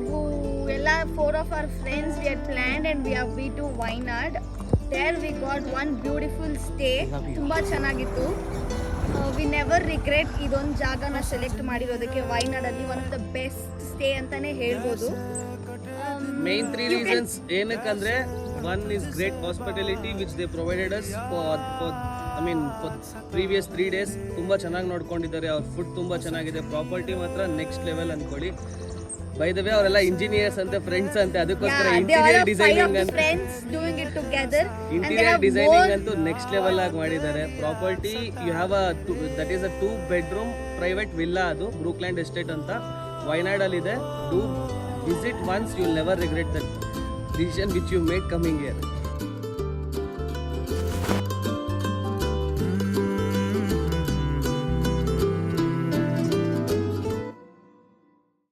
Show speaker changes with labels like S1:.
S1: ನಾವು ಎಲ್ಲ 4 of our friends we had planned and we to Wayanad. There we got one beautiful stay. ತುಂಬಾ ಚೆನ್ನಾಗಿತ್ತು. We never regret ಇದೊಂದು ಜಾಗನ select ಮಾಡಿರೋದಕ್ಕೆ. Wayanad ಅಲ್ಲಿ one of the best stay ಅಂತಾನೆ ಹೇಳ್ಬೋದು.
S2: Main 3 reasons ಏನಕ್ಕಂದ್ರೆ one is great hospitality which they provided us for previous 3 days. ತುಂಬಾ ಚೆನ್ನಾಗಿ ನೋಡ್ಕೊಂಡಿದ್ದಾರೆ. ಅವ್ರ ಫುಡ್ ತುಂಬಾ ಚೆನ್ನಾಗಿದೆ. ಪ್ರಾಪರ್ಟಿ ಮಾತ್ರ ನೆಕ್ಸ್ಟ್ ಲೆವೆಲ್ ಅನ್ಕೊಳ್ಳಿ. ಬೈ ದ ವೇ ಅವರೆಲ್ಲ ಇಂಜಿನಿಯರ್ಸ್ ಅಂತ ಫ್ರೆಂಡ್ಸ್ ಅಂತ ಅದಕ್ಕೋಸ್ಕರ ಇಂಟೀರಿಯರ್ ಡಿಸೈನಿಂಗ್ ಅಂತ ಇಂಟೀರಿಯರ್ ಡಿಸೈನಿಂಗ್ ಅಂತೂ ನೆಕ್ಸ್ಟ್ ಲೆವೆಲ್ ಆಗಿ ಮಾಡಿದ್ದಾರೆ. Property you have that is a 2 bedroom private villa. ಅದು ಬ್ರೂಕ್ಲ್ಯಾಂಡ್ ಎಸ್ಟೇಟ್ ಅಂತ ವೈನಾಡ್ ಅಲ್ಲಿ ಇದೆ. Do visit once, you will never regret that decision which you made coming here.